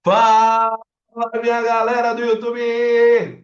Fala, minha galera do YouTube!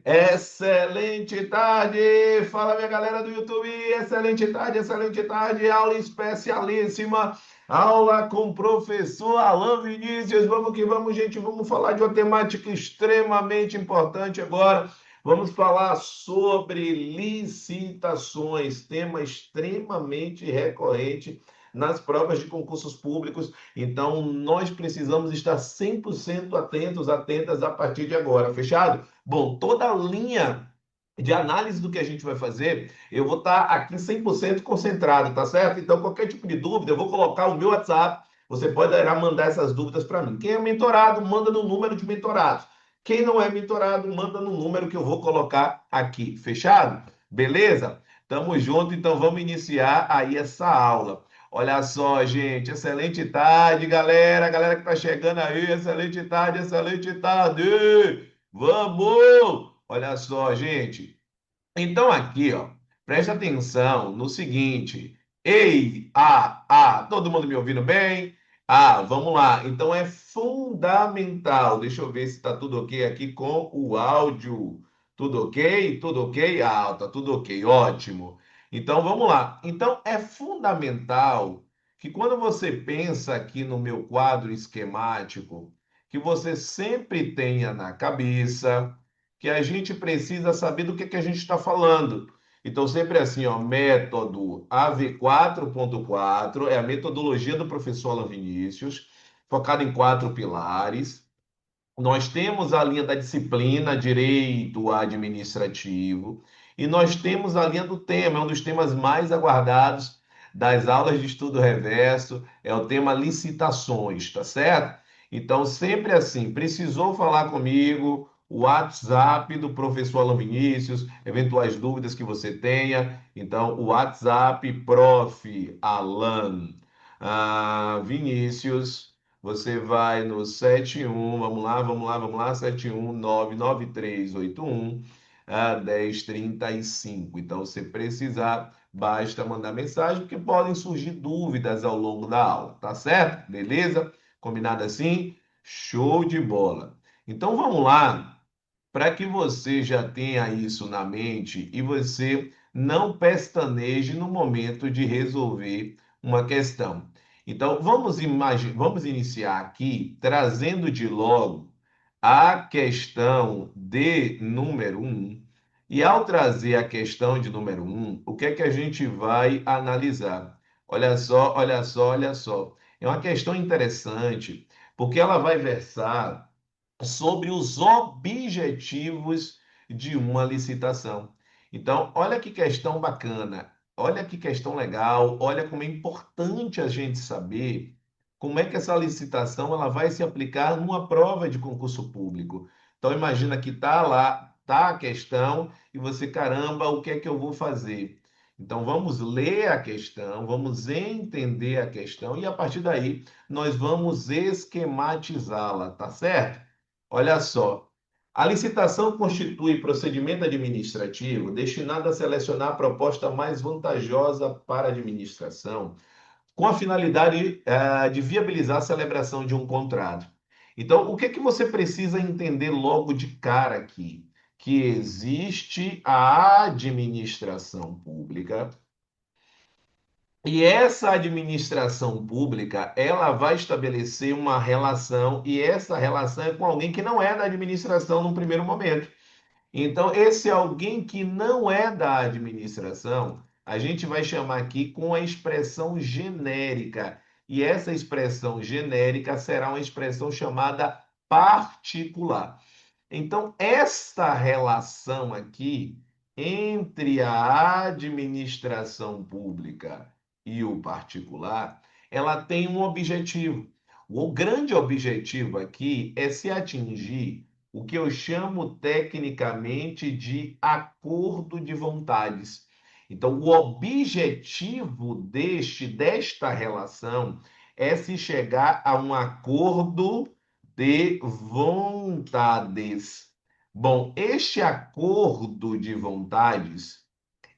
Excelente tarde! Fala, minha galera do YouTube! Excelente tarde, excelente tarde! Aula especialíssima, aula com o professor Alan Vinícius. Vamos que vamos, gente! Vamos falar de uma temática extremamente importante agora. Vamos falar sobre licitações, tema extremamente recorrente nas provas de concursos públicos. Então, nós precisamos estar 100% atentos, atentas a partir de agora, fechado? Bom, toda a linha de análise do que a gente vai fazer, eu vou estar aqui 100% concentrado, tá certo? Então, qualquer tipo de dúvida, eu vou colocar o meu WhatsApp, você pode mandar essas dúvidas para mim. Quem é mentorado, manda no número de mentorados. Quem não é mentorado, manda no número que eu vou colocar aqui, fechado? Beleza? Tamo junto, então vamos iniciar aí essa aula. Olha só, gente, excelente tarde, galera. Galera que tá chegando aí, excelente tarde, excelente tarde. Vamos! Olha só, gente. Então aqui, ó, presta atenção no seguinte. Ei, todo mundo me ouvindo bem? Vamos lá. Então é fundamental. Deixa eu ver se tá tudo ok aqui com o áudio. Tudo ok? Tudo ok? Tá tudo ok. Ótimo. Então vamos lá. Então é fundamental que quando você pensa aqui no meu quadro esquemático, que você sempre tenha na cabeça que a gente precisa saber do que a gente está falando. Então, sempre assim, ó, método AV4.4 é a metodologia do professor Alan Vinícius, focada em quatro pilares. Nós temos a linha da disciplina, direito administrativo, e nós temos a linha do tema, é um dos temas mais aguardados das aulas de estudo reverso, é o tema licitações, tá certo? Então, sempre assim, precisou falar comigo, o WhatsApp do professor Alan Vinícius, eventuais dúvidas que você tenha. Então, o WhatsApp, prof. Alan Vinícius. Você vai no 71, vamos lá, 7199381 1035. Então, se precisar, basta mandar mensagem, porque podem surgir dúvidas ao longo da aula, tá certo? Beleza? Combinado assim? Show de bola. Então, vamos lá, para que você já tenha isso na mente e você não pestaneje no momento de resolver uma questão. Então, vamos iniciar aqui trazendo de logo a questão de número um. E ao trazer a questão de número um, o que é que a gente vai analisar? Olha só, olha só, olha só. É uma questão interessante, porque ela vai versar sobre os objetivos de uma licitação. Então, olha que questão bacana, olha que questão legal, olha como é importante a gente saber como é que essa licitação ela vai se aplicar numa prova de concurso público. Então, imagina que tá lá, tá a questão e você, caramba, o que é que eu vou fazer? Então, vamos ler a questão, vamos entender a questão e a partir daí nós vamos esquematizá-la, tá certo? Olha só, a licitação constitui procedimento administrativo destinado a selecionar a proposta mais vantajosa para a administração, com a finalidade de viabilizar a celebração de um contrato. Então, o que é que você precisa entender logo de cara aqui? Que existe a administração pública e essa administração pública, ela vai estabelecer uma relação, e essa relação é com alguém que não é da administração num primeiro momento. Então, esse alguém que não é da administração, a gente vai chamar aqui com a expressão genérica. E essa expressão genérica será uma expressão chamada particular. Então, esta relação aqui entre a administração pública e o particular, ela tem um objetivo. O grande objetivo aqui é se atingir o que eu chamo tecnicamente de acordo de vontades. Então, o objetivo desta relação é se chegar a um acordo de vontades. Bom, este acordo de vontades,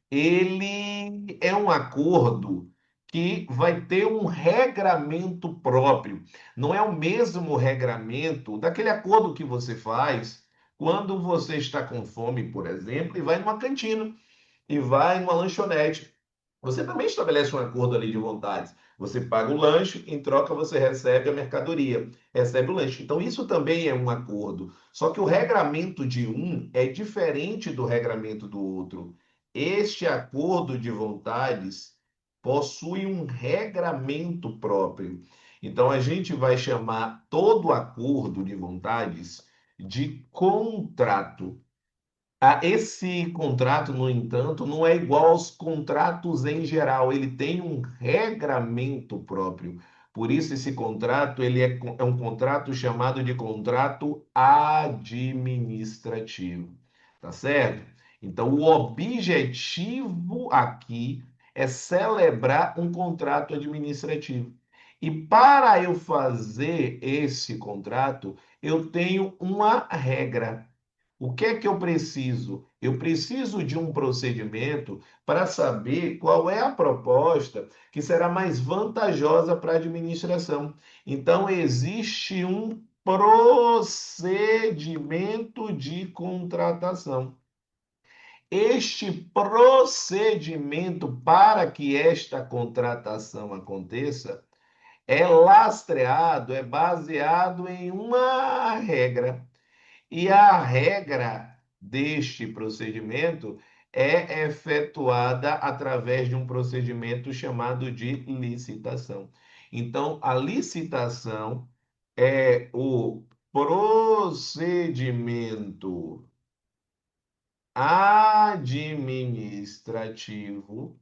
ele é um acordo que vai ter um regramento próprio. Não é o mesmo regramento daquele acordo que você faz quando você está com fome, por exemplo, e vai numa cantina e vai numa lanchonete. Você também estabelece um acordo ali de vontades. Você paga o lanche, em troca você recebe a mercadoria, recebe o lanche. Então, isso também é um acordo. Só que o regramento de um é diferente do regramento do outro. Este acordo de vontades possui um regramento próprio. Então, a gente vai chamar todo acordo de vontades de contrato. Esse contrato, no entanto, não é igual aos contratos em geral, ele tem um regramento próprio. Por isso, esse contrato ele é um contrato chamado de contrato administrativo, tá certo? Então, o objetivo aqui é celebrar um contrato administrativo. E para eu fazer esse contrato, eu tenho uma regra. O que é que eu preciso? Eu preciso de um procedimento para saber qual é a proposta que será mais vantajosa para a administração. Então, existe um procedimento de contratação. Este procedimento para que esta contratação aconteça é lastreado, é baseado em uma regra. E a regra deste procedimento é efetuada através de um procedimento chamado de licitação. Então, a licitação é o procedimento administrativo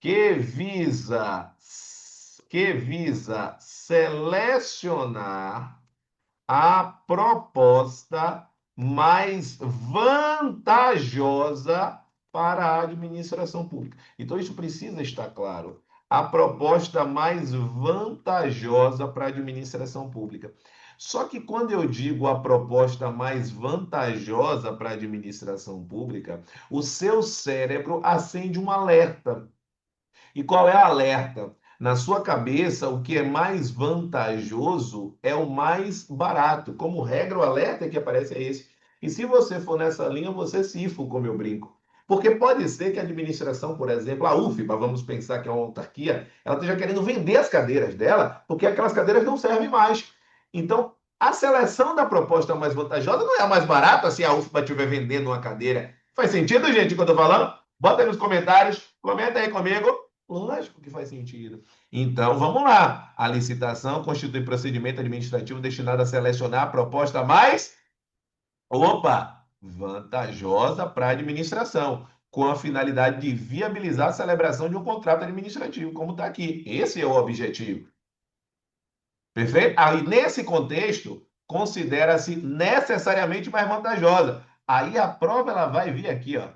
que visa selecionar a proposta mais vantajosa para a administração pública. Então, isso precisa estar claro. A proposta mais vantajosa para a administração pública. Só que quando eu digo a proposta mais vantajosa para a administração pública, o seu cérebro acende um alerta. E qual é a alerta? Na sua cabeça, o que é mais vantajoso é o mais barato. Como regra, o alerta que aparece é esse. E se você for nessa linha, você cifra, como eu brinco. Porque pode ser que a administração, por exemplo, a UFBA, vamos pensar que é uma autarquia, ela esteja querendo vender as cadeiras dela, porque aquelas cadeiras não servem mais. Então, a seleção da proposta mais vantajosa não é a mais barata se a UFBA estiver vendendo uma cadeira. Faz sentido, gente, o que eu estou falando? Bota aí nos comentários, comenta aí comigo. Lógico que faz sentido. Então, vamos lá. A licitação constitui procedimento administrativo destinado a selecionar a proposta mais, opa, vantajosa para a administração, com a finalidade de viabilizar a celebração de um contrato administrativo, como está aqui. Esse é o objetivo. Perfeito? Aí, nesse contexto, considera-se necessariamente mais vantajosa. Aí a prova ela vai vir aqui, ó,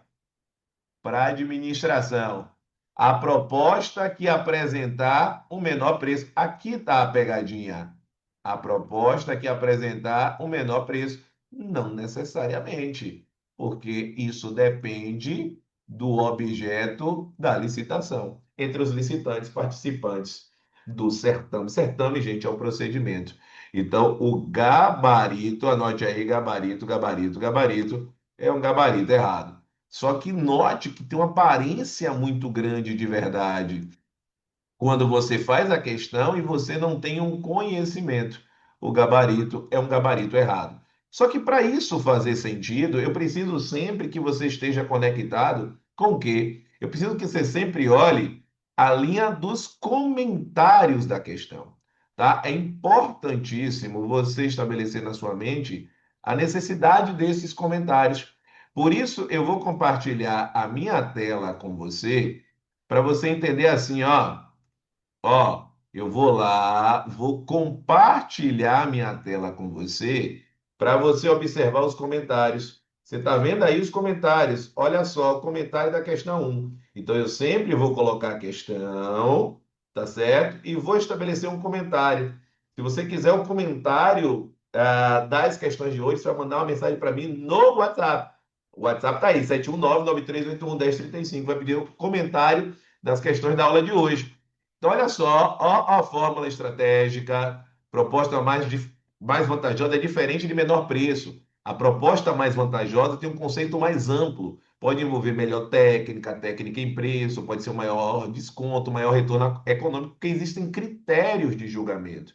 para a administração. A proposta que apresentar o menor preço. Aqui está a pegadinha. A proposta que apresentar o menor preço. Não necessariamente, porque isso depende do objeto da licitação. Entre os licitantes participantes do certame. Certame, gente, é o procedimento. Então, o gabarito, anote aí, gabarito, gabarito, gabarito, é um gabarito errado. Só que note que tem uma aparência muito grande de verdade quando você faz a questão e você não tem um conhecimento. O gabarito é um gabarito errado. Só que para isso fazer sentido, eu preciso sempre que você esteja conectado com o quê? Eu preciso que você sempre olhe a linha dos comentários da questão, tá? É importantíssimo você estabelecer na sua mente a necessidade desses comentários. Por isso, eu vou compartilhar a minha tela com você, para você entender assim, ó. Ó, eu vou lá, vou compartilhar minha tela com você para você observar os comentários. Você está vendo aí os comentários? Olha só, o comentário da questão um. Então, eu sempre vou colocar a questão, tá certo? E vou estabelecer um comentário. Se você quiser um comentário das questões de hoje, você vai mandar uma mensagem para mim no WhatsApp. O WhatsApp tá aí, 71993811035. Vai pedir o comentário das questões da aula de hoje. Então, olha só, ó, a fórmula estratégica, proposta mais vantajosa é diferente de menor preço. A proposta mais vantajosa tem um conceito mais amplo. Pode envolver melhor técnica, técnica em preço, pode ser um maior desconto, maior retorno econômico, porque existem critérios de julgamento.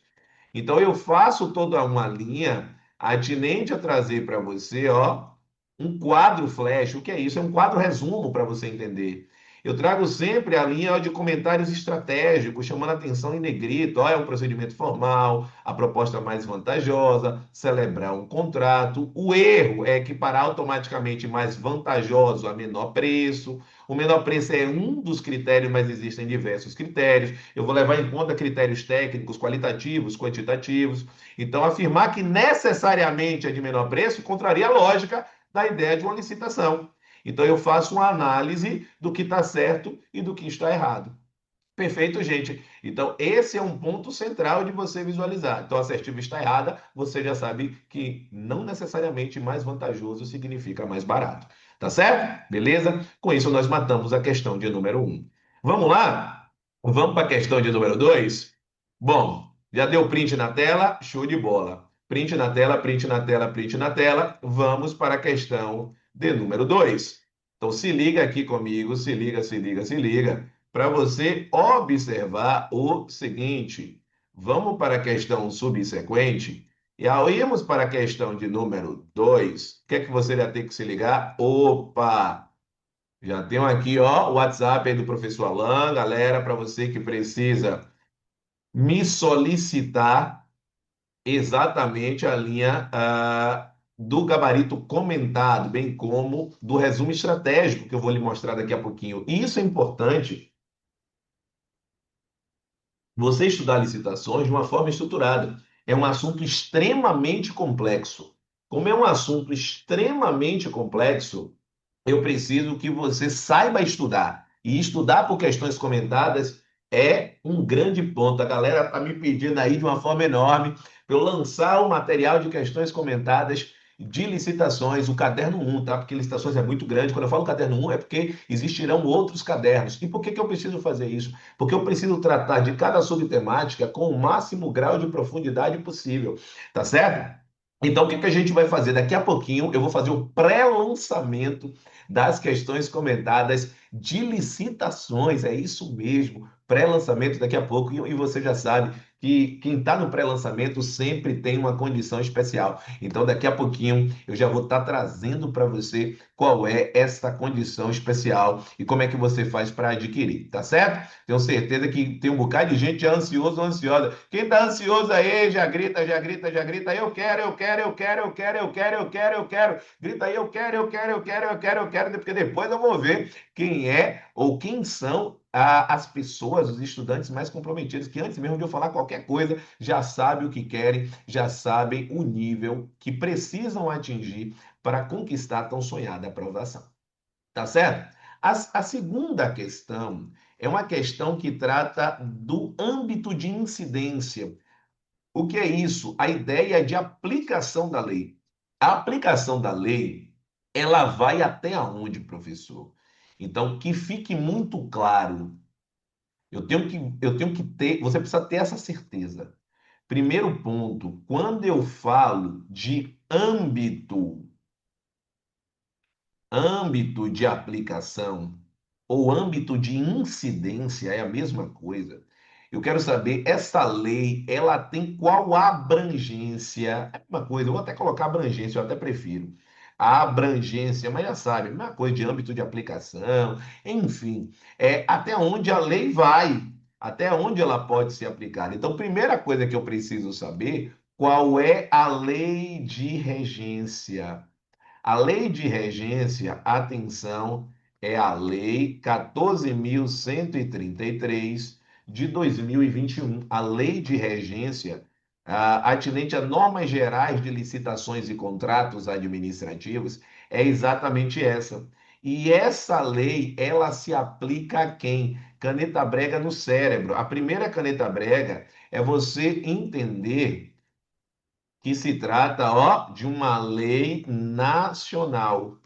Então eu faço toda uma linha atinente a trazer para você, ó, um quadro flash. O que é isso? É um quadro resumo para você entender. Eu trago sempre a linha de comentários estratégicos, chamando a atenção em negrito. Ó, é um procedimento formal, a proposta mais vantajosa, celebrar um contrato. O erro é equiparar automaticamente mais vantajoso a menor preço. O menor preço é um dos critérios, mas existem diversos critérios. Eu vou levar em conta critérios técnicos, qualitativos, quantitativos. Então, afirmar que necessariamente é de menor preço contraria a lógica da ideia de uma licitação. Então, eu faço uma análise do que está certo e do que está errado. Perfeito, gente. Então, esse é um ponto central de você visualizar. Então, a assertiva está errada, você já sabe que não necessariamente mais vantajoso significa mais barato. Tá certo? Beleza? Com isso, nós matamos a questão de número um. Vamos lá? Vamos para a questão de número 2? Bom, já deu print na tela? Show de bola. Print na tela, print na tela, print na tela. Vamos para a questão de número 2. Então, se liga aqui comigo, se liga, se liga, se liga para você observar o seguinte. Vamos para a questão subsequente. E ao irmos para a questão de número 2, o que é que você já tem que se ligar? Opa! Já tenho aqui, ó, o WhatsApp aí do professor Alan, galera, para você que precisa me solicitar exatamente a linha do gabarito comentado, bem como do resumo estratégico que eu vou lhe mostrar daqui a pouquinho. E isso é importante você estudar licitações de uma forma estruturada. É um assunto extremamente complexo. Como é um assunto extremamente complexo, eu preciso que você saiba estudar. E estudar por questões comentadas é um grande ponto. A galera está me pedindo aí de uma forma enorme para eu lançar o material de questões comentadas de licitações, o caderno 1, tá? Porque licitações é muito grande. Quando eu falo caderno 1, é porque existirão outros cadernos. E por que que eu preciso fazer isso? Porque eu preciso tratar de cada subtemática com o máximo grau de profundidade possível, tá certo? Então, o que que a gente vai fazer? Daqui a pouquinho eu vou fazer o pré-lançamento das questões comentadas de licitações, é isso mesmo, pré-lançamento daqui a pouco, e você já sabe que quem está no pré-lançamento sempre tem uma condição especial. Então, daqui a pouquinho eu já vou estar trazendo para você qual é essa condição especial e como é que você faz para adquirir, tá certo? Tenho certeza que tem um bocado de gente já ansioso ou ansiosa. Quem está ansioso aí, já grita, já grita, já grita, eu quero, eu quero, eu quero, eu quero, eu quero, eu quero, eu quero. Grita aí, eu quero, eu quero, eu quero, eu quero, eu quero, porque depois eu vou ver quem é ou quem são as pessoas, os estudantes mais comprometidos, que antes mesmo de eu falar qualquer coisa, já sabem o que querem, já sabem o nível que precisam atingir para conquistar a tão sonhada aprovação. Tá certo? A segunda questão é uma questão que trata do âmbito de incidência. O que é isso? A ideia de aplicação da lei. A aplicação da lei, ela vai até aonde, professor? Então, que fique muito claro. Eu tenho que ter, você precisa ter essa certeza. Primeiro ponto, quando eu falo de âmbito de aplicação ou âmbito de incidência é a mesma coisa. Eu quero saber, essa lei, ela tem qual abrangência? É uma coisa, eu vou até colocar abrangência, eu até prefiro. A abrangência, mas já sabe, a mesma coisa de âmbito de aplicação, enfim, é até onde a lei vai, até onde ela pode ser aplicada. Então, primeira coisa que eu preciso saber, qual é a lei de regência? A lei de regência, atenção, é a Lei 14.133 de 2021. A lei de regência, atinente a normas gerais de licitações e contratos administrativos, é exatamente essa. E essa lei, ela se aplica a quem? Caneta brega no cérebro. A primeira caneta brega é você entender que se trata, ó, de uma lei nacional.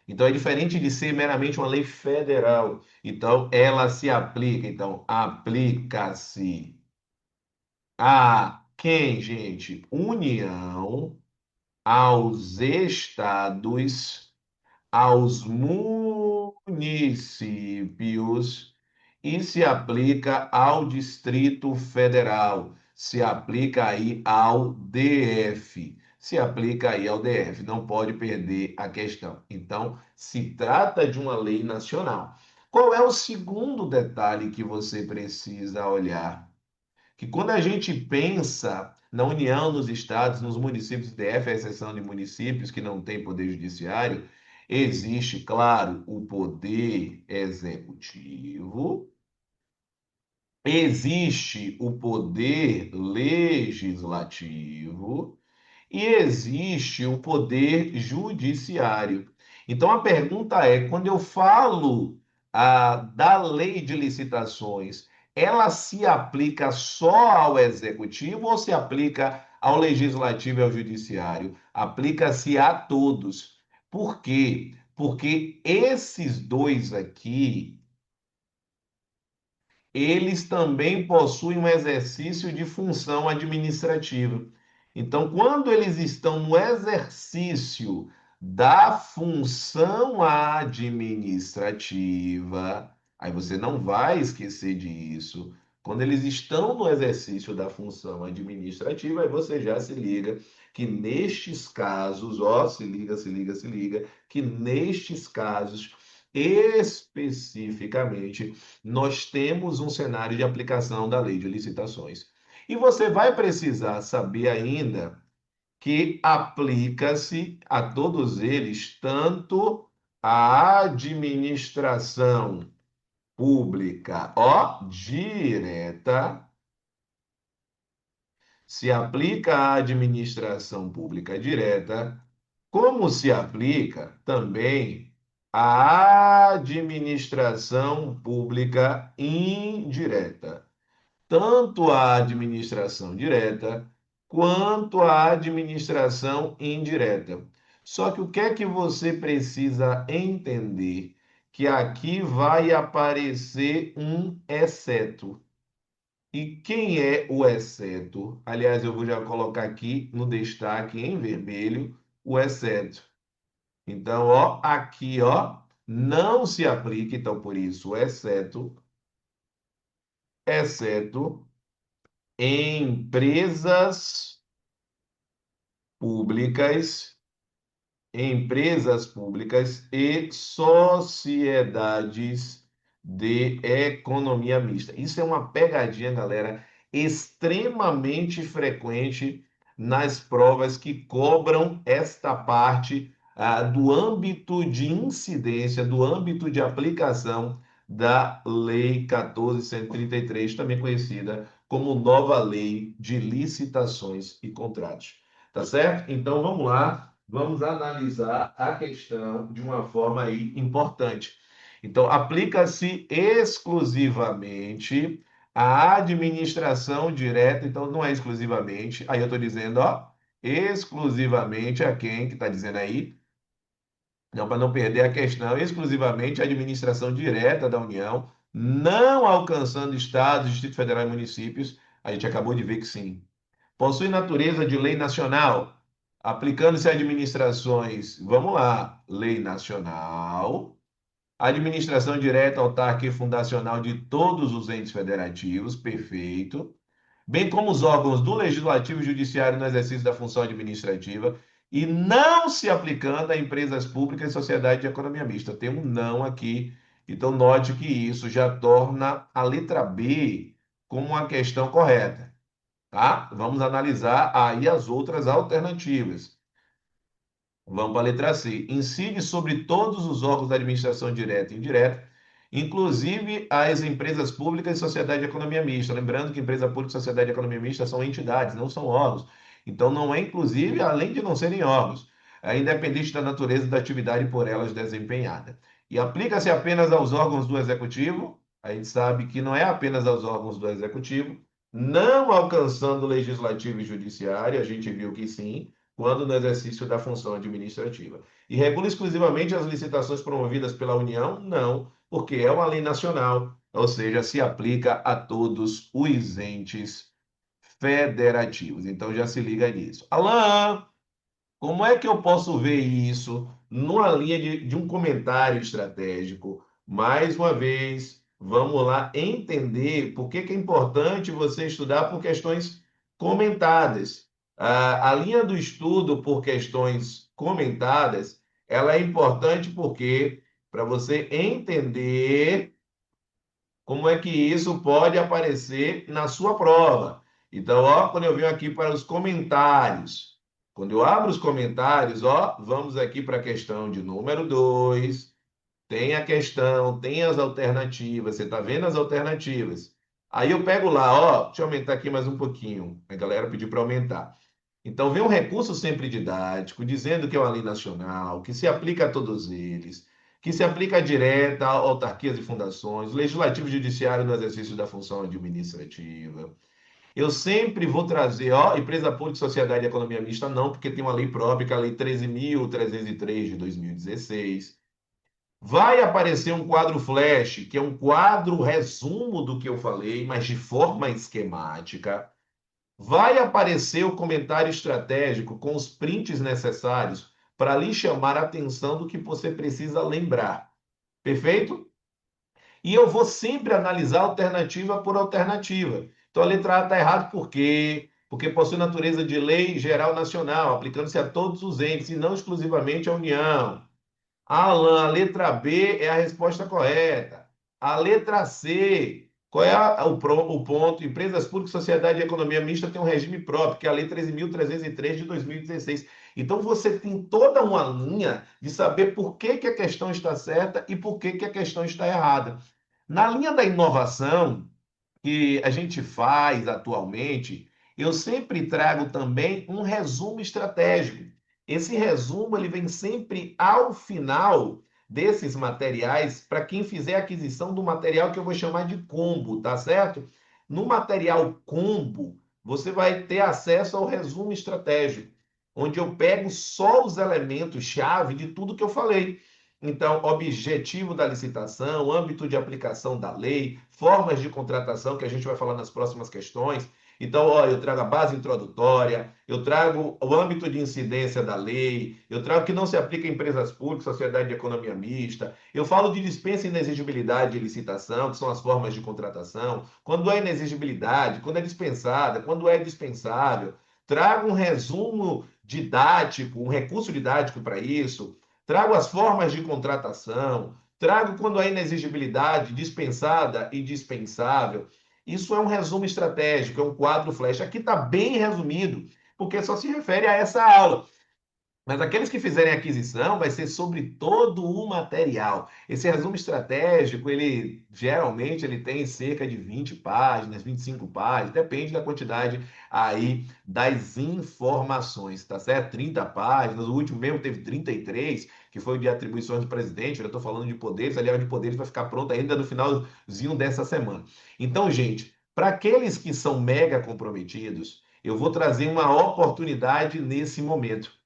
Então, é diferente de ser meramente uma lei federal. Então, ela se aplica. Então, aplica-se a quem, gente? União, aos estados, aos municípios e se aplica ao Distrito Federal. Se aplica aí ao DF. Se aplica aí ao DF. Não pode perder a questão. Então, se trata de uma lei nacional. Qual é o segundo detalhe que você precisa olhar? Que quando a gente pensa na União, nos estados, nos municípios DF, à exceção de municípios que não têm poder judiciário, existe, claro, o poder executivo, existe o poder legislativo e existe o poder judiciário. Então a pergunta é: quando eu falo da lei de licitações, ela se aplica só ao executivo ou se aplica ao legislativo e ao judiciário? Aplica-se a todos. Por quê? Porque esses dois aqui eles também possuem um exercício de função administrativa. Então, quando eles estão no exercício da função administrativa, aí você não vai esquecer disso. Quando eles estão no exercício da função administrativa, aí você já se liga que nestes casos, ó, se liga, se liga, se liga, que nestes casos, especificamente, nós temos um cenário de aplicação da lei de licitações. E você vai precisar saber ainda que aplica-se a todos eles tanto a administração pública, ó, direta, se aplica à administração pública direta, como se aplica também à administração pública indireta, tanto a administração direta quanto a administração indireta. Só que o que é que você precisa entender? Que aqui vai aparecer um exceto. E quem é o exceto? Aliás, eu vou já colocar aqui no destaque em vermelho o exceto. Então, ó, aqui, ó, não se aplica, então por isso, exceto empresas públicas, empresas públicas e sociedades de economia mista. Isso é uma pegadinha, galera, extremamente frequente nas provas que cobram esta parte do âmbito de incidência, do âmbito de aplicação da Lei 14.133, também conhecida como Nova Lei de Licitações e Contratos. Tá certo? Então vamos lá, vamos analisar a questão de uma forma aí importante. Então, aplica-se exclusivamente à administração direta, então não é exclusivamente, aí eu estou dizendo, ó, exclusivamente a quem que está dizendo aí, não, para não perder a questão, exclusivamente a administração direta da União, não alcançando estados, Distrito Federal e municípios, a gente acabou de ver que sim. Possui natureza de lei nacional, aplicando-se a administrações, vamos lá, lei nacional, administração direta, autárquica e fundacional de todos os entes federativos, perfeito, bem como os órgãos do Legislativo e Judiciário no exercício da função administrativa, e não se aplicando a empresas públicas e sociedade de economia mista. Tem um não aqui, então note que isso já torna a letra B como uma questão correta. Tá? Vamos analisar aí as outras alternativas. Vamos para a letra C. Incide sobre todos os órgãos da administração direta e indireta, inclusive as empresas públicas e sociedade de economia mista. Lembrando que empresa pública e sociedade de economia mista são entidades, não são órgãos. Então, não é inclusive, além de não serem órgãos, independente da natureza da atividade por elas desempenhada. E aplica-se apenas aos órgãos do executivo. A gente sabe que não é apenas aos órgãos do executivo, não alcançando o legislativo e judiciário, a gente viu que sim, quando no exercício da função administrativa. E regula exclusivamente as licitações promovidas pela União? Não, porque é uma lei nacional, ou seja, se aplica a todos os entes federativos. Então já se liga nisso. Alain, como é que eu posso ver isso numa linha de um comentário estratégico? Mais uma vez, vamos lá entender por que é importante você estudar por questões comentadas. A linha do estudo por questões comentadas, ela é importante porque para você entender como é que isso pode aparecer na sua prova. Então, ó, quando eu venho aqui para os comentários, quando eu abro os comentários, ó, vamos aqui para a questão de número 2. Tem a questão, tem as alternativas, você está vendo as alternativas. Aí eu pego lá, ó, deixa eu aumentar aqui mais um pouquinho. A galera pediu para aumentar. Então, vem um recurso sempre didático, dizendo que é uma lei nacional, que se aplica a todos eles, que se aplica direta a autarquias e fundações, legislativo e judiciário no exercício da função administrativa. Eu sempre vou trazer, ó, empresa pública, sociedade e economia mista, não, porque tem uma lei própria, que é a Lei 13.303 de 2016. Vai aparecer um quadro flash, que é um quadro resumo do que eu falei, mas de forma esquemática. Vai aparecer o comentário estratégico com os prints necessários para lhe chamar a atenção do que você precisa lembrar. Perfeito? E eu vou sempre analisar alternativa por alternativa. Então a letra A está errada por quê? Porque possui natureza de lei geral nacional, aplicando-se a todos os entes e não exclusivamente à União. Alan, a letra B é a resposta correta. A letra C, qual é o ponto? Empresas públicas, sociedade e economia mista tem um regime próprio, que é a Lei 13.303 de 2016. Então você tem toda uma linha de saber por que a questão está certa e por que a questão está errada. Na linha da inovação, que a gente faz atualmente, eu sempre trago também um resumo estratégico. Esse resumo ele vem sempre ao final desses materiais para quem fizer a aquisição do material que eu vou chamar de combo, tá certo? No material combo, você vai ter acesso ao resumo estratégico, onde eu pego só os elementos-chave de tudo que eu falei. Então, objetivo da licitação, âmbito de aplicação da lei, formas de contratação, que a gente vai falar nas próximas questões. Então, ó, eu trago a base introdutória, eu trago o âmbito de incidência da lei, eu trago que não se aplica a empresas públicas, sociedade de economia mista, eu falo de dispensa e inexigibilidade de licitação, que são as formas de contratação, quando é inexigibilidade, quando é dispensada, quando é dispensável. Trago um resumo didático, um recurso didático para isso, trago as formas de contratação, trago quando a inexigibilidade dispensada e dispensável. Isso é um resumo estratégico, é um quadro flash. Aqui está bem resumido, porque só se refere a essa aula. Mas aqueles que fizerem aquisição vai ser sobre todo o material. Esse resumo estratégico, ele geralmente ele tem cerca de 20 páginas, 25 páginas, depende da quantidade aí das informações, tá certo? 30 páginas, o último mesmo teve 33, que foi o de atribuições do presidente, eu estou falando de poderes, aliás, de poderes vai ficar pronto ainda no finalzinho dessa semana. Então, gente, para aqueles que são mega comprometidos, eu vou trazer uma oportunidade nesse momento.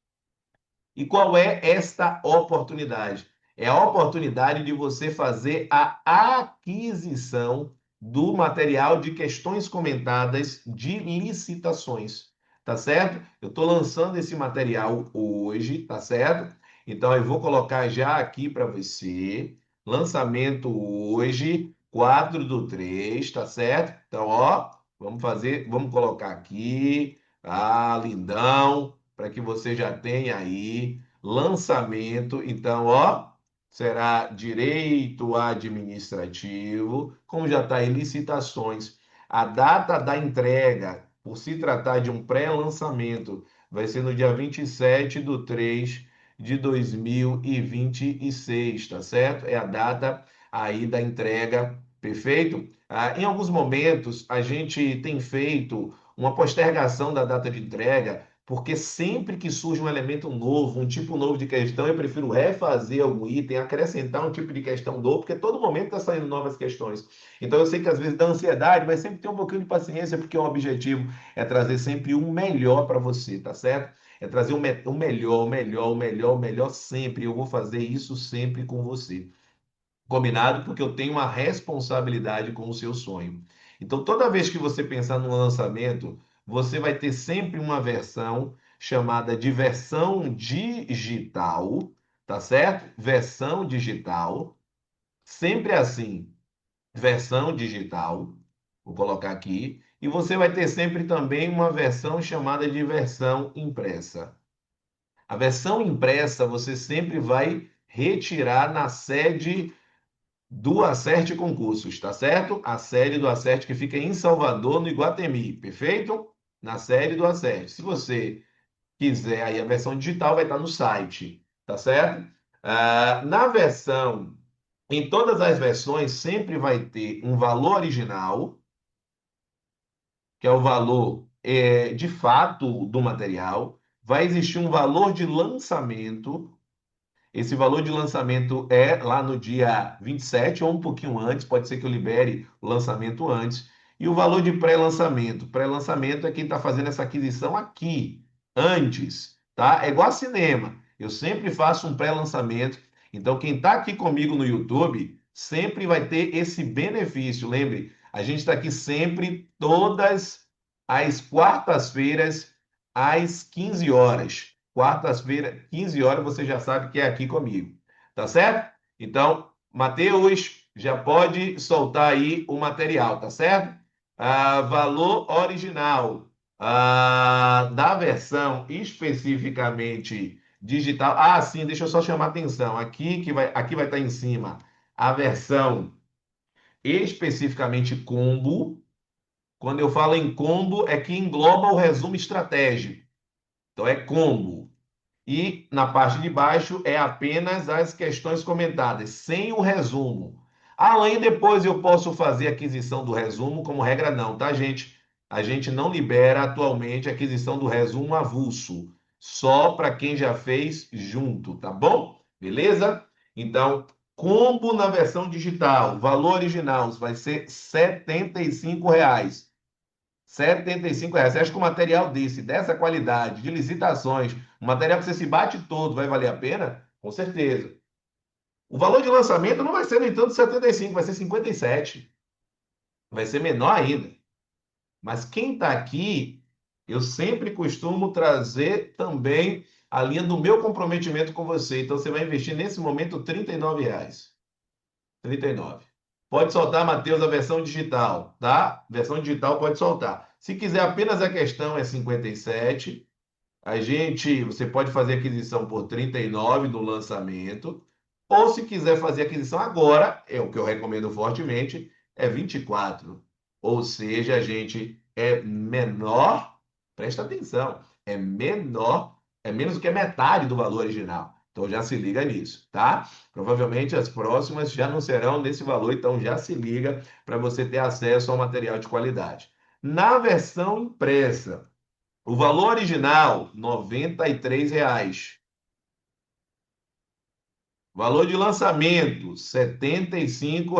E qual é esta oportunidade? É a oportunidade de você fazer a aquisição do material de questões comentadas de licitações, tá certo? Eu estou lançando esse material hoje, tá certo? Então eu vou colocar já aqui para você, lançamento hoje, 4/3, tá certo? Então, ó, vamos colocar aqui, lindão para que você já tenha aí lançamento. Então, ó, será direito administrativo, como já está aí licitações. A data da entrega, por se tratar de um pré-lançamento, vai ser no dia 27/3 de 2026, tá certo? É a data aí da entrega, perfeito? Em alguns momentos, a gente tem feito uma postergação da data de entrega porque sempre que surge um elemento novo, um tipo novo de questão, eu prefiro refazer algum item, acrescentar um tipo de questão novo, porque todo momento está saindo novas questões. Então eu sei que às vezes dá ansiedade, mas sempre tem um pouquinho de paciência, porque o objetivo é trazer sempre o melhor para você, tá certo? é trazer o melhor, o melhor, o melhor, o melhor sempre. Eu vou fazer isso sempre com você. Combinado? Porque eu tenho uma responsabilidade com o seu sonho. Então, toda vez que você pensar no lançamento, você vai ter sempre uma versão chamada de versão digital, tá certo? Versão digital, sempre assim, versão digital. Vou colocar aqui. E você vai ter sempre também uma versão chamada de versão impressa. A versão impressa você sempre vai retirar na sede do Acerte Concursos, tá certo? A sede do Acerte que fica em Salvador, no Iguatemi, perfeito? Na sede do Acerte. Se você quiser, aí a versão digital vai estar no site, tá certo? Na versão, em todas as versões, sempre vai ter um valor original, que é o valor de fato do material. Vai existir um valor de lançamento. Esse valor de lançamento é lá no dia 27 ou um pouquinho antes, pode ser que eu libere o lançamento antes. E o valor de pré-lançamento. Pré-lançamento é quem está fazendo essa aquisição aqui, antes, tá? É igual a cinema. Eu sempre faço um pré-lançamento. Então, quem está aqui comigo no YouTube sempre vai ter esse benefício. Lembre, a gente está aqui sempre, todas as quartas-feiras, às 15 horas. Quartas-feira, 15 horas, você já sabe que é aqui comigo. Tá certo? Então, Matheus, já pode soltar aí o material, tá certo? Valor original da versão especificamente digital. Sim, deixa eu só chamar a atenção. Aqui vai estar em cima a versão especificamente combo. Quando eu falo em combo, é que engloba o resumo estratégico. Então, é combo. E na parte de baixo é apenas as questões comentadas, sem o resumo. Além, depois eu posso fazer aquisição do resumo, como regra não, tá, gente? A gente não libera atualmente a aquisição do resumo avulso, só para quem já fez junto, tá bom? Beleza? Então, combo na versão digital, valor original vai ser R$ 75. R$ 75. Você acha que um material dessa qualidade, de licitações, um material que você se bate todo, vai valer a pena? Com certeza. O valor de lançamento não vai ser, no entanto, 75, vai ser 57. Vai ser menor ainda. Mas quem está aqui, eu sempre costumo trazer também a linha do meu comprometimento com você. Então, você vai investir nesse momento R$ 39. 39. Pode soltar, Matheus, a versão digital, tá? Versão digital pode soltar. Se quiser apenas a questão é 57. Você pode fazer aquisição por 39 no lançamento, ou se quiser fazer aquisição agora, é o que eu recomendo fortemente, é 24. Ou seja, gente, é menor, presta atenção, é menor, é menos do que a metade do valor original. Então já se liga nisso, tá? Provavelmente as próximas já não serão nesse valor, então já se liga para você ter acesso ao material de qualidade. Na versão impressa, o valor original, R$ 93. Valor de lançamento, R$ 75.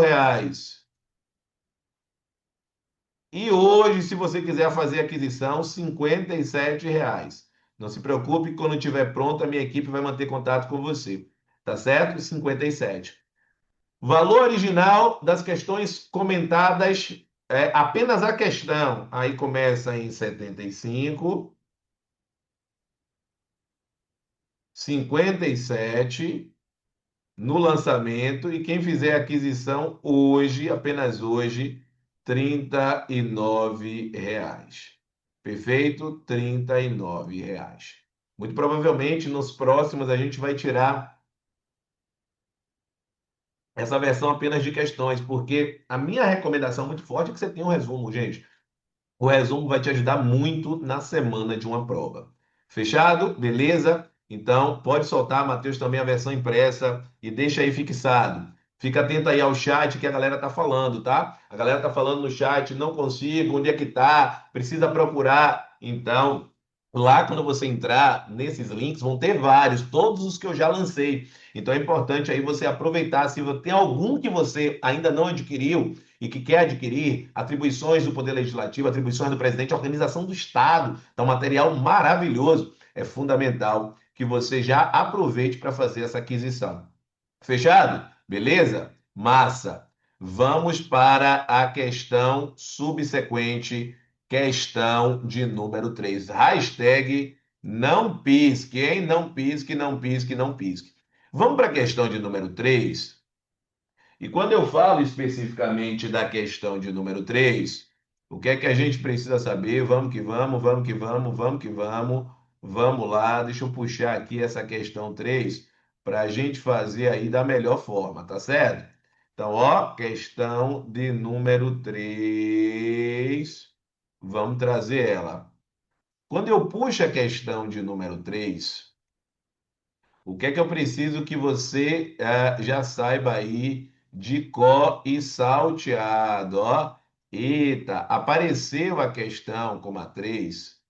E hoje, se você quiser fazer aquisição, R$ 57. Não se preocupe, quando estiver pronto, a minha equipe vai manter contato com você. Tá certo? 57. Valor original das questões comentadas, apenas a questão. Aí começa em 75, 57 no lançamento, e quem fizer aquisição hoje, apenas hoje, R$ 39. Perfeito? R$ 39. Muito provavelmente nos próximos a gente vai tirar essa versão apenas de questões, porque a minha recomendação muito forte é que você tenha um resumo, gente. O resumo vai te ajudar muito na semana de uma prova. Fechado? Beleza? Então, pode soltar, Matheus, também a versão impressa e deixa aí fixado. Fica atento aí ao chat que a galera tá falando, tá? A galera tá falando no chat, não consigo, onde é que tá? Precisa procurar. Então, lá quando você entrar nesses links, vão ter vários, todos os que eu já lancei. Então é importante aí você aproveitar, se tem algum que você ainda não adquiriu, e que quer adquirir atribuições do Poder Legislativo, atribuições do presidente, organização do Estado. Então, material maravilhoso. é fundamental que você já aproveite para fazer essa aquisição. Fechado? Beleza? Massa. Vamos para a questão subsequente, questão de número 3. Hashtag não pisque, hein? Não pisque, não pisque, não pisque. Vamos para a questão de número 3. E quando eu falo especificamente da questão de número 3, o que é que a gente precisa saber? Vamos que vamos, vamos que vamos, vamos que vamos. Vamos lá, deixa eu puxar aqui essa questão 3 para a gente fazer aí da melhor forma, tá certo? Então, ó, questão de número 3, vamos trazer ela. Quando eu puxo a questão de número 3, o que é que eu preciso que você já saiba aí de có e salteado, ó? Eita, apareceu a questão como a 3.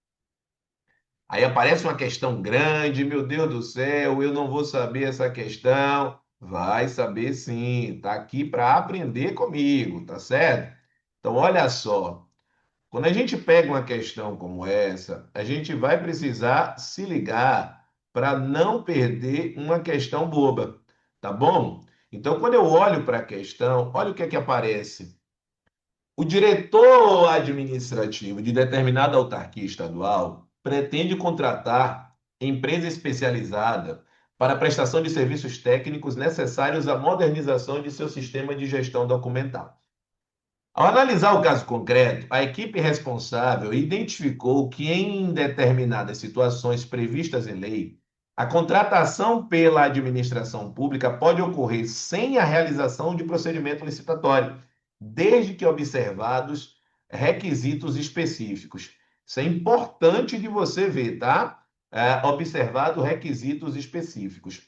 Aí aparece uma questão grande, meu Deus do céu, eu não vou saber essa questão. Vai saber sim, tá aqui para aprender comigo, tá certo? Então, olha só. Quando a gente pega uma questão como essa, a gente vai precisar se ligar para não perder uma questão boba, tá bom? Então, quando eu olho para a questão, olha o que é que aparece. O diretor administrativo de determinada autarquia estadual pretende contratar empresa especializada para a prestação de serviços técnicos necessários à modernização de seu sistema de gestão documental. Ao analisar o caso concreto, a equipe responsável identificou que, em determinadas situações previstas em lei, a contratação pela administração pública pode ocorrer sem a realização de procedimento licitatório, desde que observados requisitos específicos. Isso é importante de você ver, tá? Observado requisitos específicos.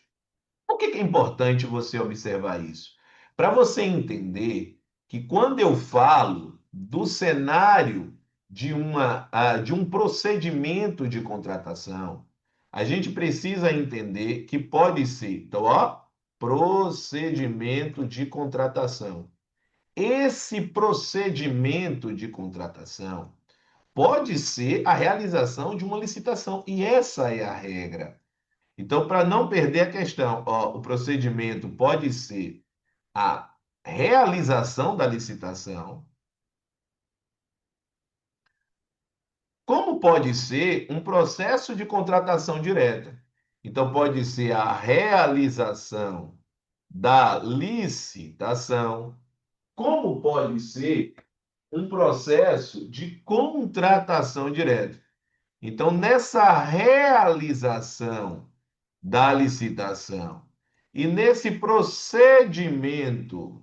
Por que é importante você observar isso? Para você entender que quando eu falo do cenário de um procedimento de contratação, a gente precisa entender que pode ser, então, ó, procedimento de contratação. Esse procedimento de contratação pode ser a realização de uma licitação, e essa é a regra. Então, para não perder a questão, ó, o procedimento pode ser a realização da licitação, como pode ser um processo de contratação direta. Então, pode ser a realização da licitação, como pode ser um processo de contratação direta. Então, nessa realização da licitação e nesse procedimento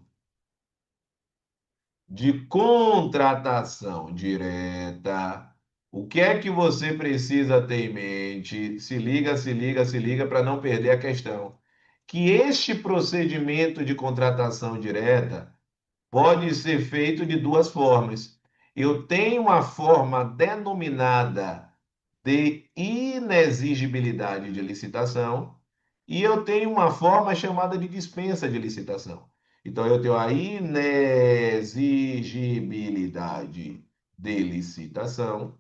de contratação direta, o que é que você precisa ter em mente? Se liga, se liga, se liga para não perder a questão. Que este procedimento de contratação direta pode ser feito de duas formas. Eu tenho uma forma denominada de inexigibilidade de licitação e eu tenho uma forma chamada de dispensa de licitação. Então, eu tenho a inexigibilidade de licitação,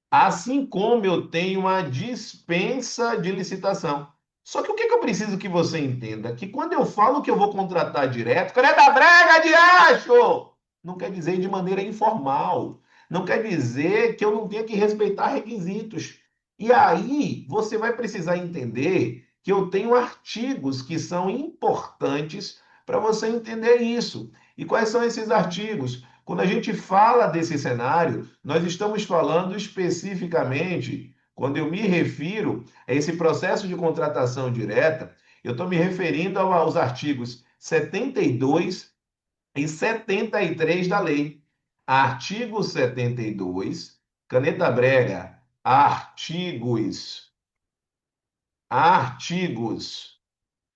assim como eu tenho uma dispensa de licitação. Só que o que eu preciso que você entenda? Que quando eu falo que eu vou contratar direto, cara, é da brega de acho! Não quer dizer de maneira informal. Não quer dizer que eu não tenha que respeitar requisitos. E aí você vai precisar entender que eu tenho artigos que são importantes para você entender isso. E quais são esses artigos? Quando a gente fala desse cenário, nós estamos falando especificamente, quando eu me refiro a esse processo de contratação direta, eu estou me referindo aos artigos 72 e 73 da lei. Artigo 72, caneta brega, artigos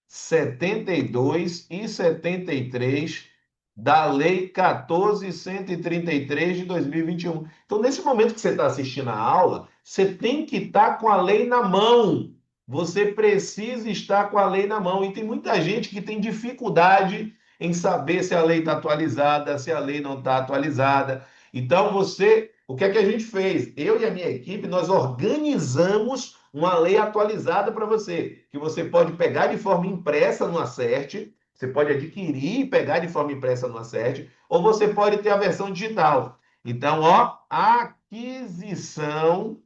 72 e 73 da Lei 14.133 de 2021. Então, nesse momento que você está assistindo a aula, você tem que estar com a lei na mão. Você precisa estar com a lei na mão. E tem muita gente que tem dificuldade em saber se a lei está atualizada, se a lei não está atualizada. Então, você, o que é que a gente fez? Eu e a minha equipe, nós organizamos uma lei atualizada para você, que você pode pegar de forma impressa no Acerte, você pode adquirir e pegar de forma impressa no Acerte, ou você pode ter a versão digital. Então, ó, aquisição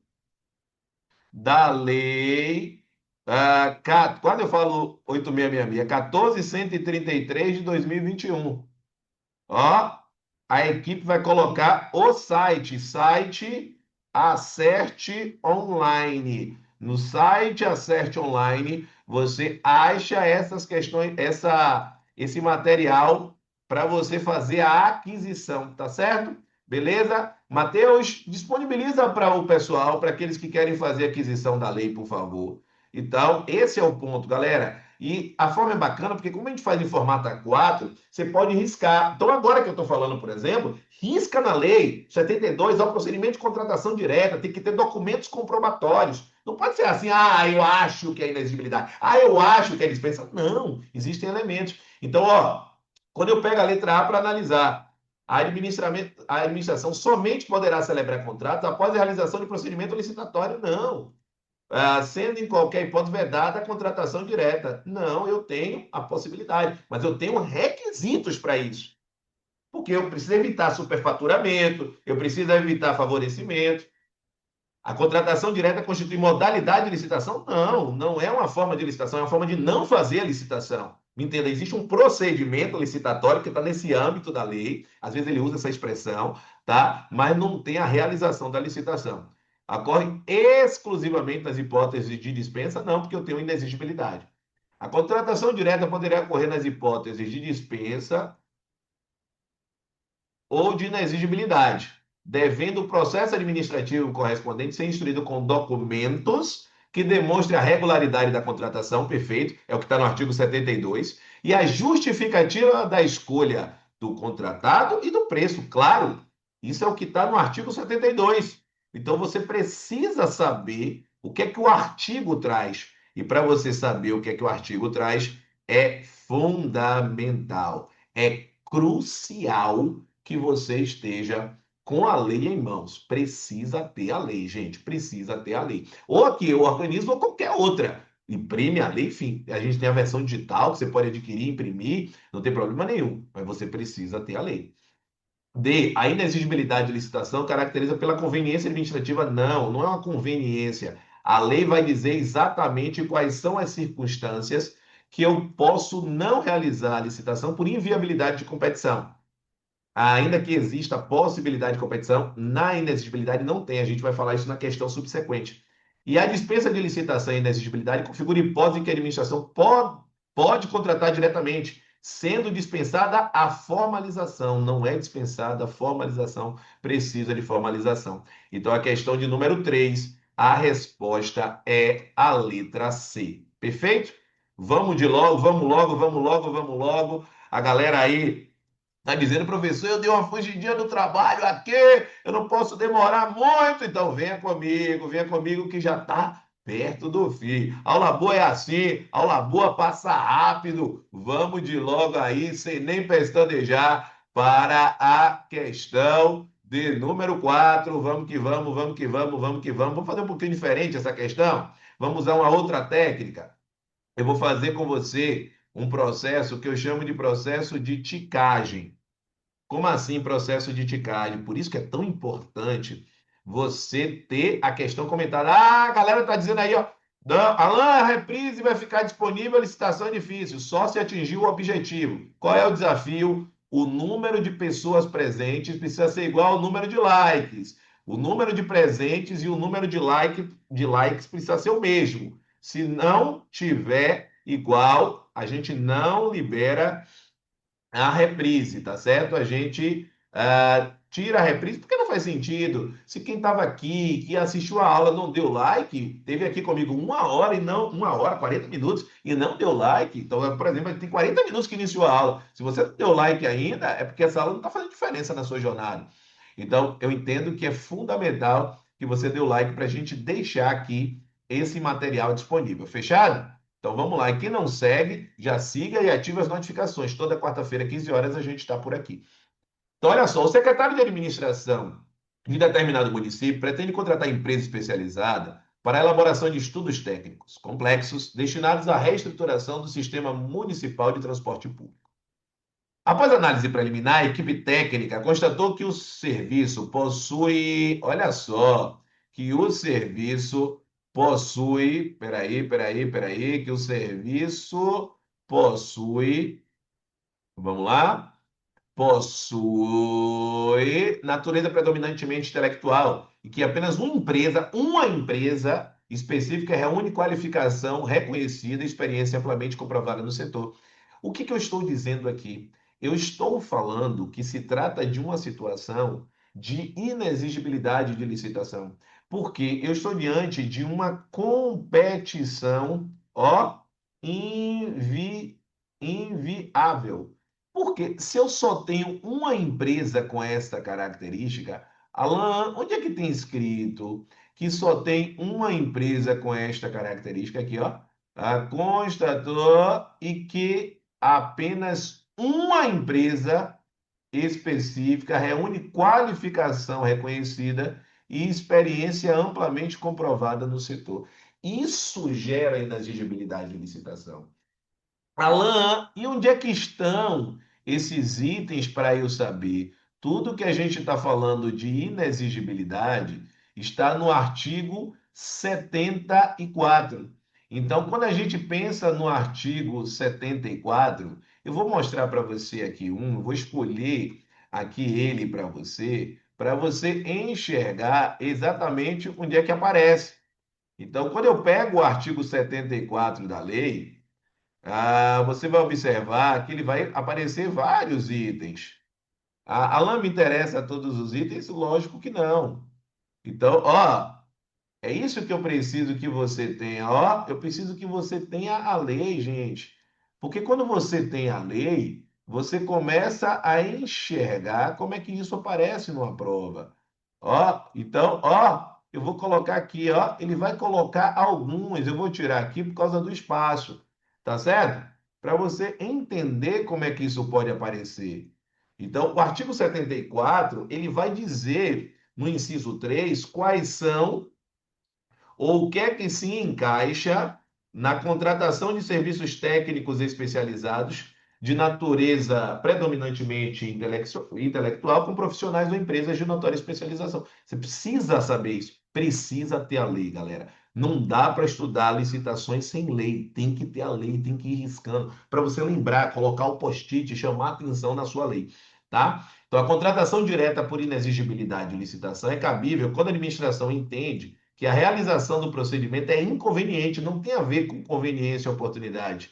da lei, quando eu falo 8666, é 14.133 de 2021. Ó, a equipe vai colocar o site Acerte Online. No site Acerte Online, você acha essas questões, esse material para você fazer a aquisição, tá certo? Beleza? Matheus, disponibiliza para o pessoal, para aqueles que querem fazer a aquisição da lei, por favor. Então, esse é o ponto, galera. E a forma é bacana, porque como a gente faz em formato A4, você pode riscar. Então, agora que eu estou falando, por exemplo, risca na lei 72, ao procedimento de contratação direta, tem que ter documentos comprobatórios. Não pode ser assim, eu acho que é inexigibilidade, eu acho que é dispensa. Não, existem elementos. Então, ó, quando eu pego a letra A para analisar, a administração somente poderá celebrar contratos após a realização de procedimento licitatório. Não. Sendo em qualquer hipótese vedada a contratação direta. Não, eu tenho a possibilidade, mas eu tenho requisitos para isso. Porque eu preciso evitar superfaturamento, eu preciso evitar favorecimento. A contratação direta constitui modalidade de licitação? Não, não é uma forma de licitação, é uma forma de não fazer a licitação. Me entenda, existe um procedimento licitatório que está nesse âmbito da lei, às vezes ele usa essa expressão, tá? Mas não tem a realização da licitação. Ocorre exclusivamente nas hipóteses de dispensa? Não, porque eu tenho inexigibilidade. A contratação direta poderia ocorrer nas hipóteses de dispensa ou de inexigibilidade, devendo o processo administrativo correspondente ser instruído com documentos que demonstrem a regularidade da contratação, perfeito, é o que está no artigo 72, e a justificativa da escolha do contratado e do preço, claro, isso é o que está no artigo 72. Então você precisa saber o que é que o artigo traz. E para você saber o que é que o artigo traz, é fundamental, é crucial que você esteja com a lei em mãos. Precisa ter a lei, gente. Precisa ter a lei. Ou aqui, o organismo ou qualquer outra. Imprime a lei, enfim. A gente tem a versão digital que você pode adquirir, imprimir, não tem problema nenhum. Mas você precisa ter a lei. D. A inexigibilidade de licitação caracteriza pela conveniência administrativa? Não, não é uma conveniência. A lei vai dizer exatamente quais são as circunstâncias que eu posso não realizar a licitação por inviabilidade de competição. Ainda que exista a possibilidade de competição, na inexigibilidade não tem. A gente vai falar isso na questão subsequente. E a dispensa de licitação e inexigibilidade configura hipótese em que a administração pode contratar diretamente, sendo dispensada a formalização. Não é dispensada a formalização, precisa de formalização. Então, a questão de número 3, a resposta é a letra C. Perfeito? Vamos de logo, vamos logo, vamos logo, vamos logo. A galera aí tá dizendo, professor, eu dei uma fugidinha do trabalho aqui, eu não posso demorar muito. Então venha comigo que já está perto do fim. Aula boa é assim, aula boa passa rápido. Vamos de logo aí, sem nem pestanejar, para a questão de número 4. Vamos que vamos, vamos que vamos, vamos que vamos. Vamos fazer um pouquinho diferente essa questão? Vamos usar uma outra técnica. Eu vou fazer com você um processo que eu chamo de processo de ticagem. Como assim processo de ticagem? Por isso que é tão importante você ter a questão comentada. A galera está dizendo aí, ó, Alan, a reprise vai ficar disponível, a licitação é difícil, só se atingir o objetivo. Qual é o desafio? O número de pessoas presentes precisa ser igual ao número de likes. O número de presentes e o número de likes precisa ser o mesmo. Se não tiver igual, a gente não libera a reprise, tá certo? A gente tira a reprise porque não faz sentido. Se quem estava aqui, que assistiu a aula, não deu like, teve aqui comigo 1 hora e não 1 hora, 40 minutos e não deu like. Então, por exemplo, tem 40 minutos que iniciou a aula. Se você não deu like ainda, é porque essa aula não está fazendo diferença na sua jornada. Então, eu entendo que é fundamental que você dê o like para a gente deixar aqui esse material disponível. Fechado? Então vamos lá. E quem não segue, já siga e ative as notificações. Toda quarta-feira, 15 horas, a gente está por aqui. Então, olha só, o secretário de administração de determinado município pretende contratar empresa especializada para a elaboração de estudos técnicos complexos destinados à reestruturação do sistema municipal de transporte público. Após análise preliminar, a equipe técnica constatou que o serviço possui, olha só, que o serviço possui, peraí, que o serviço possui, vamos lá, possui natureza predominantemente intelectual e que apenas uma empresa específica reúne qualificação reconhecida e experiência amplamente comprovada no setor. O que eu estou dizendo aqui? Eu estou falando que se trata de uma situação de inexigibilidade de licitação, porque eu estou diante de uma competição, ó, inviável. Porque se eu só tenho uma empresa com essa característica, Alan, onde é que tem escrito que só tem uma empresa com esta característica aqui, ó? Constatou e que apenas uma empresa específica reúne qualificação reconhecida e experiência amplamente comprovada no setor. Isso gera inexigibilidade de licitação. Alan, e onde é que estão esses itens para eu saber? Tudo que a gente está falando de inexigibilidade está no artigo 74. Então, quando a gente pensa no artigo 74, eu vou mostrar para você aqui eu vou escolher aqui ele para você enxergar exatamente onde é que aparece. Então, quando eu pego o artigo 74 da lei, você vai observar que ele vai aparecer vários itens. A lã me interessa todos os itens? Lógico que não. Então, ó, é isso que eu preciso que você tenha. Ó, eu preciso que você tenha a lei, gente. Porque quando você tem a lei, você começa a enxergar como é que isso aparece numa prova. Ó, então, ó, eu vou colocar aqui, ó, ele vai colocar alguns, eu vou tirar aqui por causa do espaço, tá certo? Para você entender como é que isso pode aparecer. Então, o artigo 74 ele vai dizer no inciso 3 quais são ou o que é que se encaixa na contratação de serviços técnicos especializados de natureza predominantemente intelectual com profissionais ou empresas de notória especialização. Você precisa saber isso, precisa ter a lei, galera. Não dá para estudar licitações sem lei, tem que ter a lei, tem que ir riscando para você lembrar, colocar o post-it, chamar atenção na sua lei, tá? Então, a contratação direta por inexigibilidade de licitação é cabível quando a administração entende que a realização do procedimento é inconveniente, não tem a ver com conveniência ou oportunidade.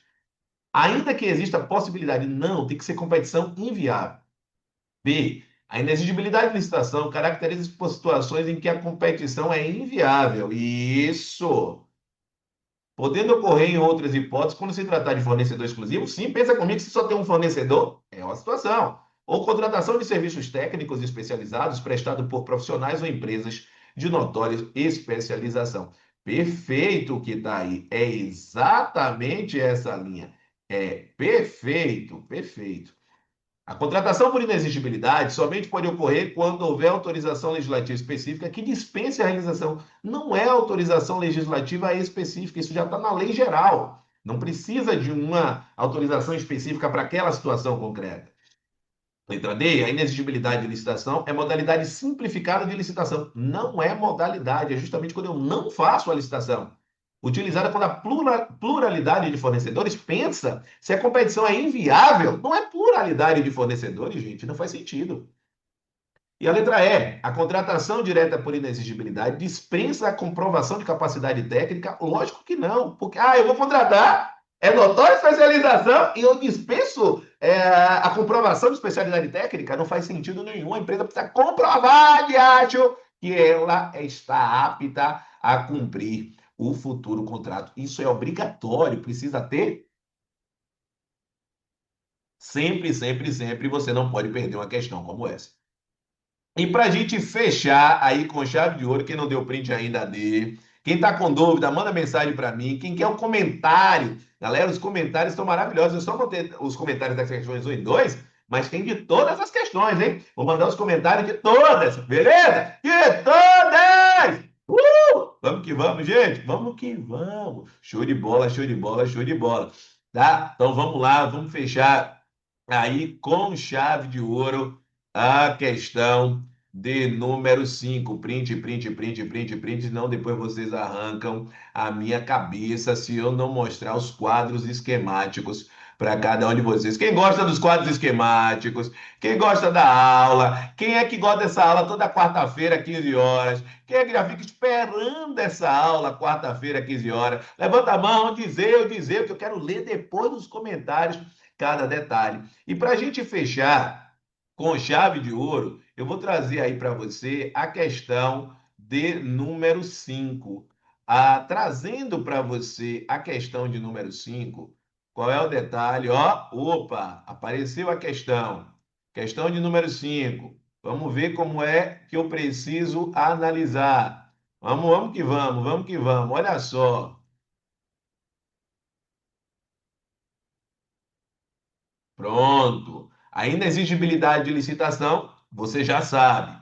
Ainda que exista possibilidade, não, tem que ser competição inviável. B. A inexigibilidade de licitação caracteriza por situações em que a competição é inviável. Isso. Podendo ocorrer em outras hipóteses, quando se tratar de fornecedor exclusivo, sim, pensa comigo que se só tem um fornecedor, é uma situação. Ou contratação de serviços técnicos especializados prestados por profissionais ou empresas de notória especialização. Perfeito o que está aí. É exatamente essa linha. É perfeito, perfeito. A contratação por inexigibilidade somente pode ocorrer quando houver autorização legislativa específica que dispense a realização. Não é autorização legislativa específica, isso já está na lei geral. Não precisa de uma autorização específica para aquela situação concreta. Letra D, a inexigibilidade de licitação é modalidade simplificada de licitação. Não é modalidade, é justamente quando eu não faço a licitação. Utilizada quando a pluralidade de fornecedores pensa se a competição é inviável. Não é pluralidade de fornecedores, gente, não faz sentido. E a letra E, a contratação direta por inexigibilidade dispensa a comprovação de capacidade técnica? Lógico que não, porque, eu vou contratar, é notória especialização e eu dispenso a comprovação de especialidade técnica? Não faz sentido nenhum. A empresa precisa comprovar, de acho, que ela está apta a cumprir o futuro contrato. Isso é obrigatório, precisa ter sempre, sempre, sempre. Você não pode perder uma questão como essa. E para a gente fechar aí com chave de ouro, quem não deu print ainda dê. Quem está com dúvida, manda mensagem para mim. Quem quer o comentário, galera, os comentários estão maravilhosos. Eu só botei os comentários das questões 1 e 2, mas tem de todas as questões, hein? Vou mandar os comentários de todas, beleza? De todas! Vamos que vamos, gente. Vamos que vamos. Show de bola, show de bola, show de bola. Tá? Então vamos lá, vamos fechar aí com chave de ouro a questão de número 5. Print, print, print, print, print. Senão depois vocês arrancam a minha cabeça se eu não mostrar os quadros esquemáticos para cada um de vocês. Quem gosta dos quadros esquemáticos? Quem gosta da aula? Quem é que gosta dessa aula toda quarta-feira, 15 horas? Quem é que já fica esperando essa aula quarta-feira, 15 horas? Levanta a mão, dizer, que eu quero ler depois nos comentários cada detalhe. E para a gente fechar com chave de ouro, eu vou trazer aí para você a questão de número 5. Trazendo para você a questão de número 5, qual é o detalhe? Ó, opa, apareceu a questão. Questão de número 5. Vamos ver como é que eu preciso analisar. Vamos que vamos, vamos que vamos. Olha só. Pronto. A inexigibilidade de licitação, você já sabe.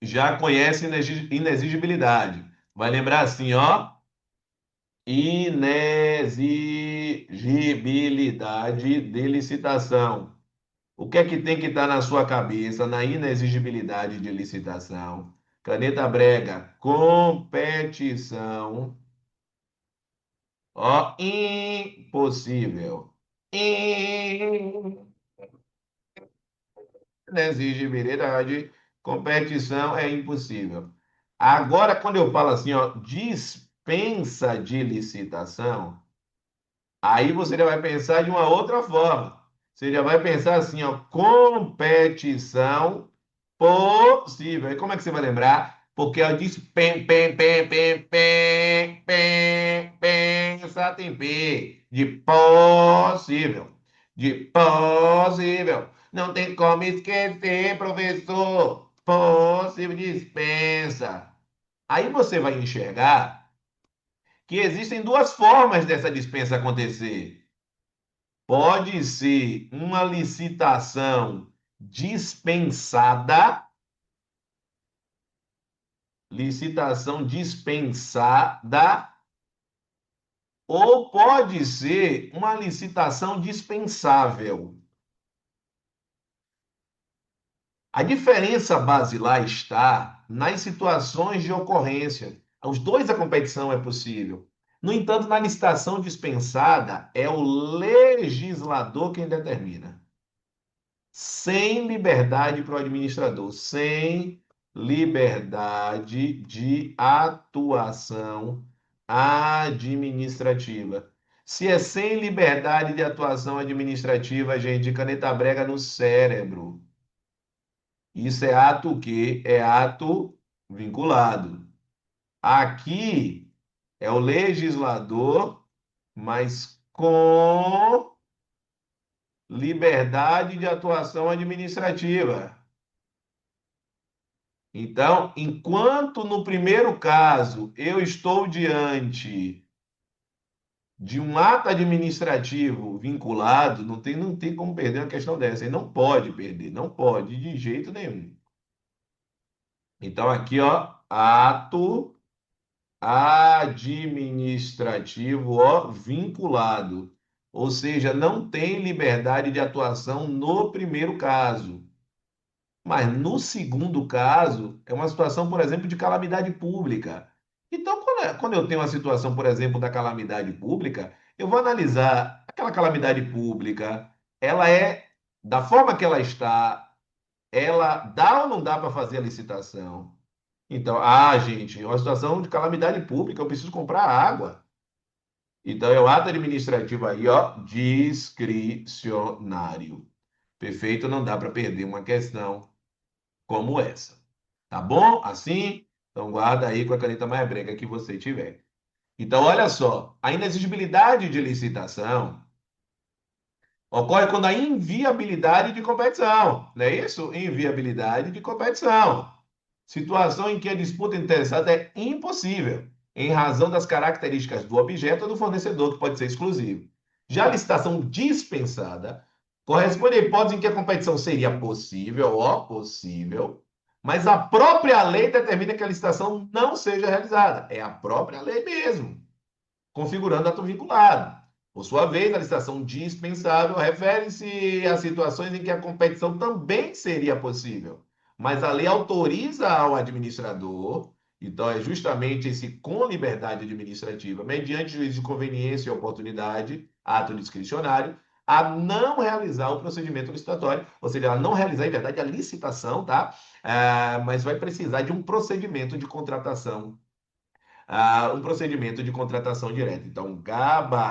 Já conhece inexigibilidade. Vai lembrar assim, ó. Inexigibilidade de licitação. O que é que tem que estar na sua cabeça na inexigibilidade de licitação? Caneta brega, competição. Ó, impossível. Inexigibilidade, competição é impossível. Agora, quando eu falo assim, ó, dispensa de licitação, aí você já vai pensar de uma outra forma. Você já vai pensar assim, ó, competição possível. E como é que você vai lembrar? Porque ela diz pensa tem P, de possível. De possível. Não tem como esquecer, professor. Possível dispensa. Aí você vai enxergar que existem duas formas dessa dispensa acontecer. Pode ser uma licitação dispensada, ou pode ser uma licitação dispensável. A diferença basilar está nas situações de ocorrência. Os dois a competição é possível. No entanto, na licitação dispensada, é o legislador quem determina. Sem liberdade para o administrador, sem liberdade de atuação administrativa. Se é sem liberdade de atuação administrativa, gente, caneta brega no cérebro. Isso é ato o quê? É ato vinculado. Aqui é o legislador, mas com liberdade de atuação administrativa. Então, enquanto no primeiro caso eu estou diante de um ato administrativo vinculado, não tem como perder uma questão dessa. E não pode perder, não pode de jeito nenhum. Então, aqui, ó, ato administrativo, ó, vinculado. Ou seja, não tem liberdade de atuação no primeiro caso. Mas no segundo caso, é uma situação, por exemplo, de calamidade pública. Então, quando eu tenho uma situação, por exemplo, da calamidade pública, eu vou analisar aquela calamidade pública, ela é da forma que ela está, ela dá ou não dá para fazer a licitação? Então, gente, é uma situação de calamidade pública, eu preciso comprar água. Então, é o ato administrativo aí, ó, discricionário. Perfeito, não dá para perder uma questão como essa. Tá bom? Assim? Então, guarda aí com a caneta mais branca que você tiver. Então, olha só, a inexigibilidade de licitação ocorre quando a inviabilidade de competição, não é isso? Inviabilidade de competição. Situação em que a disputa interessada é impossível, em razão das características do objeto ou do fornecedor, que pode ser exclusivo. Já a licitação dispensada Corresponde à hipótese em que a competição seria possível, ó, possível, mas a própria lei determina que a licitação não seja realizada. É a própria lei mesmo, configurando ato vinculado. Por sua vez, a licitação dispensável refere-se a situações em que a competição também seria possível, mas a lei autoriza ao administrador, então é justamente esse com liberdade administrativa, mediante juízo de conveniência e oportunidade, ato discricionário, a não realizar o procedimento licitatório, ou seja, a não realizar, em verdade, a licitação, tá? Mas vai precisar de um procedimento de contratação um procedimento de contratação direta. Então, gabarito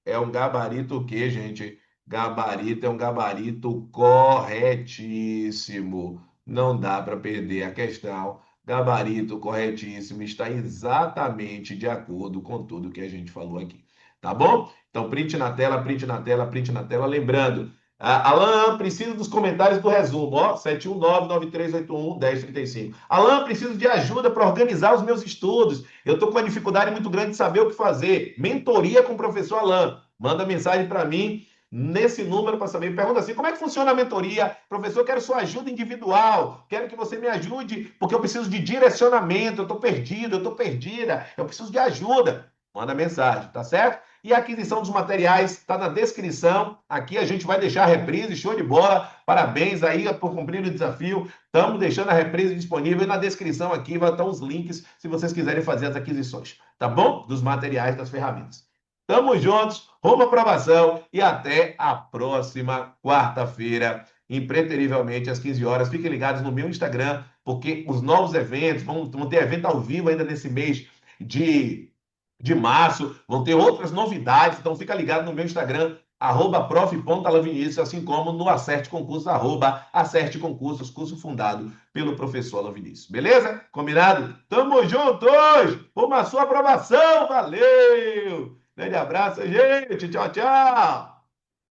é um gabarito o quê, gente? Gabarito é um gabarito corretíssimo. Não dá para perder a questão. Gabarito corretíssimo está exatamente de acordo com tudo que a gente falou aqui. Tá bom? Então, print na tela, print na tela, print na tela. Lembrando, Alan, preciso dos comentários do resumo, ó, 71993811035. Alan, preciso de ajuda para organizar os meus estudos. Eu estou com uma dificuldade muito grande de saber o que fazer. Mentoria com o professor Alan. Manda mensagem para mim nesse número para saber. Pergunta assim: como é que funciona a mentoria? Professor, quero sua ajuda individual. Quero que você me ajude, porque eu preciso de direcionamento. Eu estou perdido, eu estou perdida. Eu preciso de ajuda. Manda mensagem, tá certo? E a aquisição dos materiais está na descrição. Aqui a gente vai deixar a reprise, show de bola. Parabéns aí por cumprir o desafio. Estamos deixando a reprise disponível e na descrição aqui vai estar os links se vocês quiserem fazer as aquisições, tá bom? Dos materiais, das ferramentas. Tamo juntos, rumo à aprovação e até a próxima quarta-feira, impreterivelmente às 15 horas. Fiquem ligados no meu Instagram, porque os novos eventos, vão ter evento ao vivo ainda nesse mês de março, vão ter outras novidades, então fica ligado no meu Instagram, @prof.alanvinícius, assim como no Acerte Concursos, @Acerte Concursos, curso fundado pelo professor Alan Vinícius. Beleza? Combinado? Tamo juntos! Uma sua aprovação! Valeu! Grande abraço, gente! Tchau, tchau!